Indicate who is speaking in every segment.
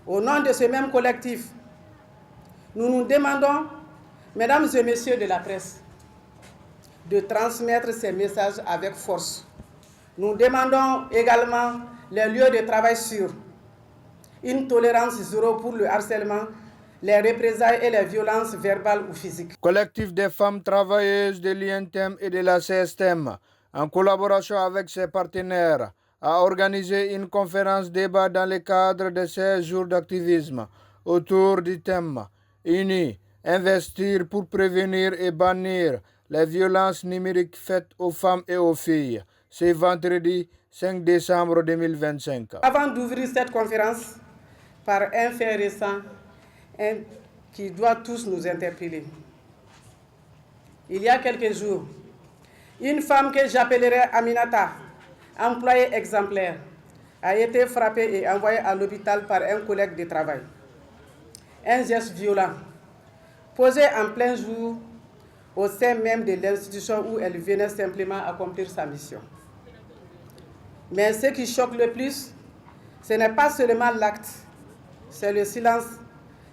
Speaker 1: Au nom de ce même collectif, nous nous demandons, mesdames et messieurs de la presse, de transmettre ces messages avec force. Nous demandons également les lieux de travail sûrs, une tolérance zéro pour le harcèlement, les représailles et les violences verbales ou physiques.
Speaker 2: Collectif des femmes travailleuses de l'INTEM et de la CSTM, en collaboration avec ses partenaires, a organisé une conférence débat dans le cadre de 16 jours d'activisme autour du thème Unis, investir pour prévenir et bannir les violences numériques faites aux femmes et aux filles. C'est vendredi 5 décembre 2025.
Speaker 1: Avant d'ouvrir cette conférence, par un fait récent qui doit tous nous interpeller. Il y a quelques jours, une femme que j'appellerais Aminata, employée exemplaire, a été frappée et envoyée à l'hôpital par un collègue de travail. Un geste violent, posé en plein jour au sein même de l'institution où elle venait simplement accomplir sa mission. Mais ce qui choque le plus, ce n'est pas seulement l'acte, c'est le silence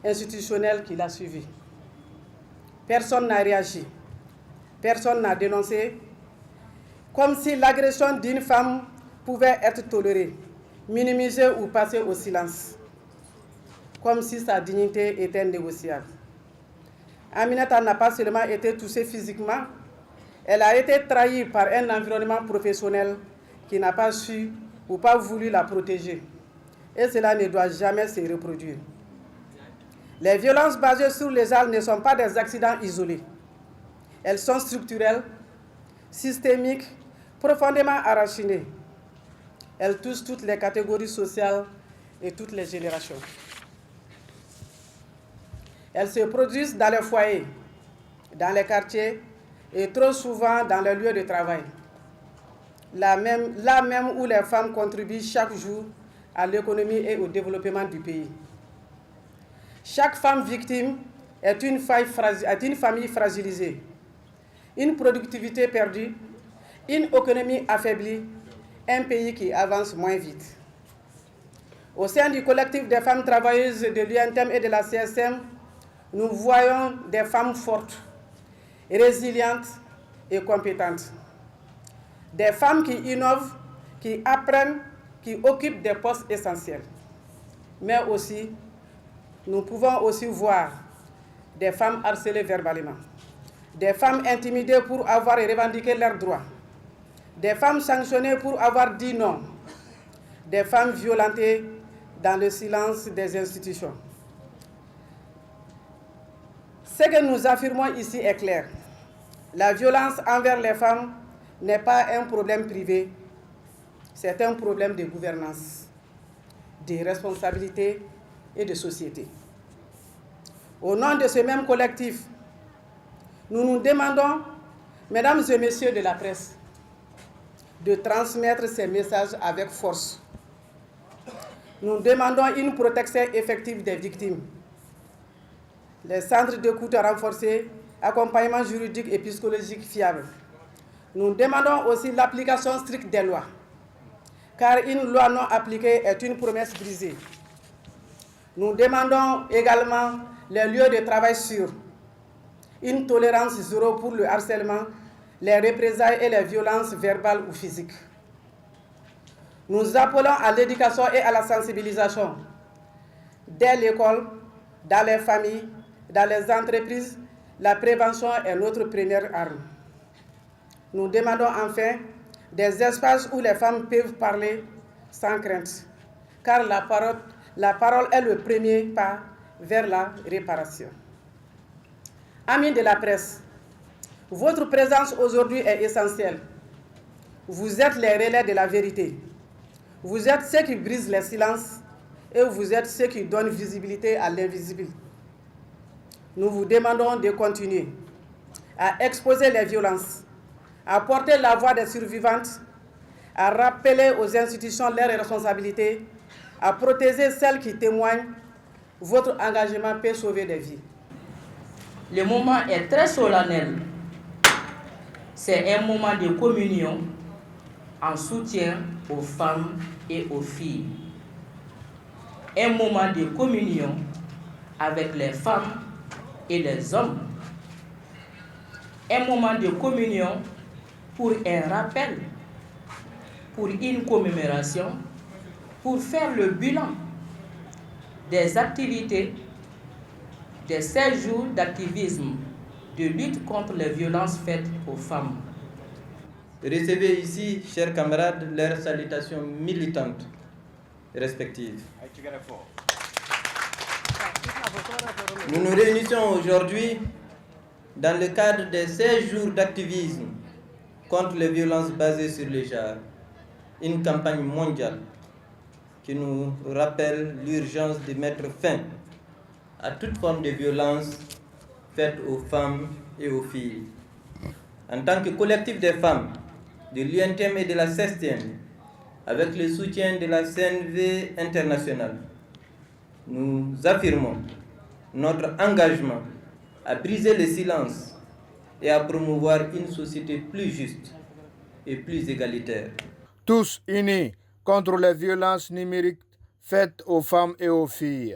Speaker 1: institutionnel qui l'a suivi. Personne n'a réagi, personne n'a dénoncé, comme si l'agression d'une femme pouvait être tolérée, minimisée ou passée au silence, comme si sa dignité était négociable. Aminata n'a pas seulement été touchée physiquement, elle a été trahie par un environnement professionnel qui n'a pas su ou pas voulu la protéger. Et cela ne doit jamais se reproduire. Les violences basées sur les genres ne sont pas des accidents isolés. Elles sont structurelles, systémiques, profondément enracinées. Elles touchent toutes les catégories sociales et toutes les générations. Elles se produisent dans les foyers, dans les quartiers et trop souvent dans les lieux de travail. Là même où les femmes contribuent chaque jour à l'économie et au développement du pays. Chaque femme victime est une famille fragilisée, une productivité perdue, une économie affaiblie, un pays qui avance moins vite. Au sein du collectif des femmes travailleuses de l'UNTEM et de la CSM, nous voyons des femmes fortes, résilientes et compétentes. Des femmes qui innovent, qui apprennent, qui occupent des postes essentiels. Mais aussi, nous pouvons aussi voir des femmes harcelées verbalement, des femmes intimidées pour avoir revendiqué leurs droits, des femmes sanctionnées pour avoir dit non, des femmes violentées dans le silence des institutions. Ce que nous affirmons ici est clair. La violence envers les femmes n'est pas un problème privé, c'est un problème de gouvernance, de responsabilité et de société. Au nom de ce même collectif, nous nous demandons, mesdames et messieurs de la presse, de transmettre ces messages avec force. Nous demandons une protection effective des victimes, les centres d'écoute renforcés, accompagnement juridique et psychologique fiable. Nous demandons aussi l'application stricte des lois, car une loi non appliquée est une promesse brisée. Nous demandons également les lieux de travail sûrs, une tolérance zéro pour le harcèlement, les représailles et les violences verbales ou physiques. Nous appelons à l'éducation et à la sensibilisation, dès l'école, dans les familles, dans les entreprises. La prévention est notre première arme. Nous demandons enfin des espaces où les femmes peuvent parler sans crainte, car la parole est le premier pas vers la réparation. Amis de la presse, votre présence aujourd'hui est essentielle. Vous êtes les relais de la vérité. Vous êtes ceux qui brisent les silences et vous êtes ceux qui donnent visibilité à l'invisible. Nous vous demandons de continuer à exposer les violences, à porter la voix des survivantes, à rappeler aux institutions leurs responsabilités, à protéger celles qui témoignent. Votre engagement peut sauver des vies.
Speaker 3: Le moment est très solennel. C'est un moment de communion en soutien aux femmes et aux filles. un moment de communion avec les femmes et les hommes. Un moment de communion pour un rappel, pour une commémoration, pour faire le bilan des activités des 16 jours d'activisme de lutte contre les violences faites aux femmes.
Speaker 4: Recevez ici, chers camarades, leurs salutations militantes respectives. Nous nous réunissons aujourd'hui dans le cadre des 16 jours d'activisme contre les violences basées sur le genre, une campagne mondiale qui nous rappelle l'urgence de mettre fin à toute forme de violence faite aux femmes et aux filles. En tant que collectif des femmes de l'UNTM et de la CESTM, avec le soutien de la CNV internationale, nous affirmons notre engagement à briser le silence et à promouvoir une société plus juste et plus égalitaire.
Speaker 2: Tous unis contre les violences numériques faites aux femmes et aux filles.